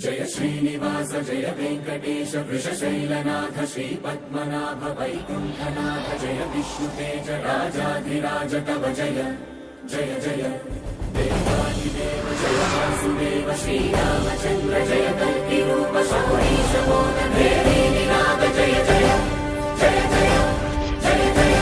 जय श्रीनिवास जय वेंकटेश वृषशैलनाथ श्रीपद्मनाभ वैकुण्ठनाथ जय विष्णुतेज राजाधिराज तव जय जय जय देवादिदेव जय वासुदेव श्रीरामचन्द्र जय कल्किरूप शौरीश मोदभेदीनिनाद जय जय जय जय जय जय।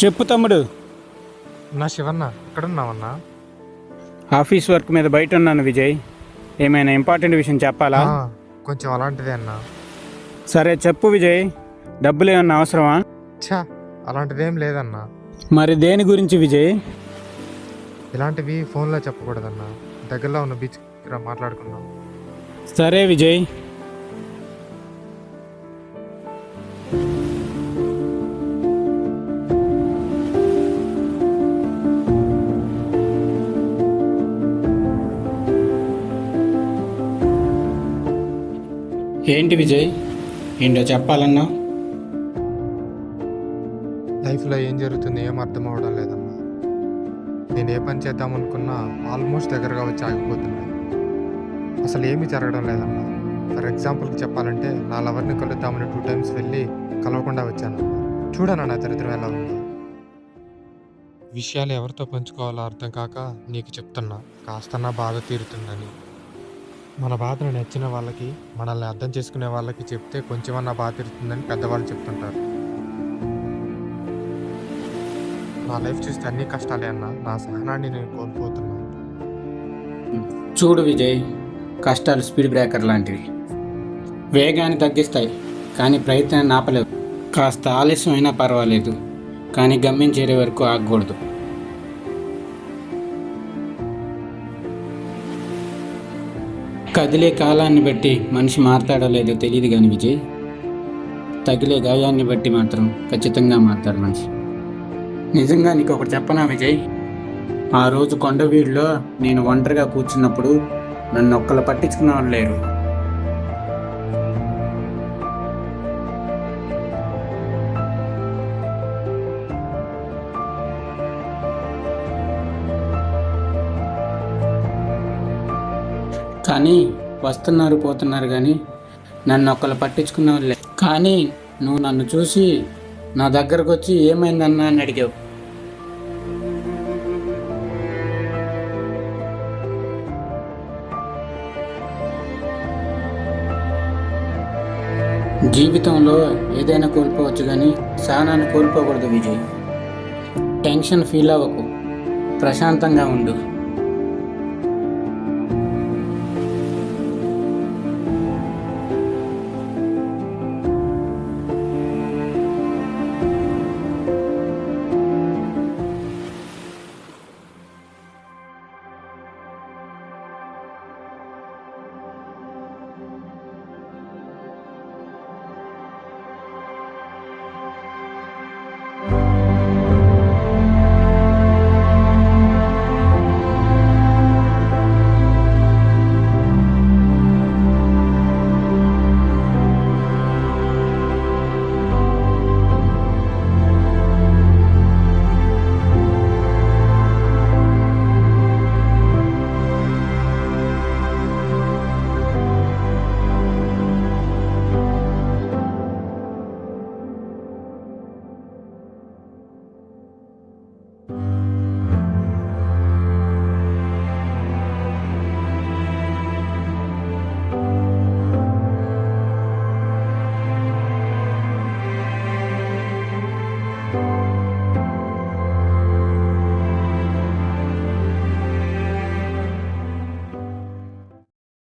చెప్పు తమ్ముడు. నా శివన్న ఎక్కడున్నావన్నా? ఆఫీస్ వర్క్ మీద బయట ఉన్నాను విజయ్. ఏమైనా ఇంపార్టెంట్ విషయం చెప్పాలా? కొంచెం అలాంటిదే అన్నా. సరే చెప్పు విజయ్. డబ్బులు ఏమన్నా అవసరమా? ఛా, అలాంటిదేం లేదన్నా. మరి దేని గురించి విజయ్? ఇలాంటివి ఫోన్లో చెప్పకూడదన్నా. దగ్గరలో ఉన్న బీచ్ మాట్లాడుకుందాం. సరే విజయ్. ఏంటి విజయ్, ఏంటో చెప్పాలన్నా? లైఫ్లో ఏం జరుగుతుంది ఏం అర్థం అవడం లేదన్నా. నేను ఏ పని చేద్దామనుకున్నా ఆల్మోస్ట్ దగ్గరగా వచ్చి ఆగిపోతున్నాయి. అసలు ఏమీ జరగడం లేదన్నా. ఫర్ ఎగ్జాంపుల్కి చెప్పాలంటే నా లవర్ని కలుద్దామని 2 times వెళ్ళి కలవకుండా వచ్చాను. చూడనా నా చరిత్ర ఎలా ఉంది. విషయాలు ఎవరితో పంచుకోవాలో అర్థం కాక నీకు చెప్తున్నా, కాస్త నా బాధ తీరుతుందని. మన బాధను నచ్చిన వాళ్ళకి, మనల్ని అర్థం చేసుకునే వాళ్ళకి చెప్తే కొంచెమన్నా బాధ తీరుతుందని పెద్దవాళ్ళు చెప్తుంటారు. నా లైఫ్ చూస్తే అన్ని కష్టాలే అన్నా. నా సహనాన్ని నేను కోల్పోతున్నాను. చూడు విజయ్, కష్టాలు స్పీడ్ బ్రేకర్ లాంటివి. వేగాన్ని తగ్గిస్తాయి కానీ ప్రయత్నాన్ని ఆపలేవు. కాస్త ఆలస్యం అయినా పర్వాలేదు కానీ గమ్యం చేరే వరకు ఆగకూడదు. కదిలే కాలాన్ని బట్టి మనిషి మారతాడో లేదో తెలియదు కానీ విజయ్, తగిలే గాయాన్ని బట్టి మాత్రం ఖచ్చితంగా మారతాడు మనిషి. నిజంగా నీకు ఒకటి చెప్పనా విజయ్? ఆ రోజు కొండవీడులో నేను ఒంటరిగా కూర్చున్నప్పుడు నన్ను ఒక్కళ్ళు పట్టించుకున్న వాళ్ళు లేరు. కానీ వస్తున్నారు పోతున్నారు కానీ నన్ను ఒక్కళ్ళు పట్టించుకున్న వాళ్ళే. కానీ నువ్వు నన్ను చూసి నా దగ్గరకు వచ్చి ఏమైందన్నా అని అడిగావు. జీవితంలో ఏదైనా కోల్పోవచ్చు కానీ సహనాన్ని కోల్పోకూడదు విజయ్. టెన్షన్ ఫీల్ అవ్వకు, ప్రశాంతంగా ఉండు.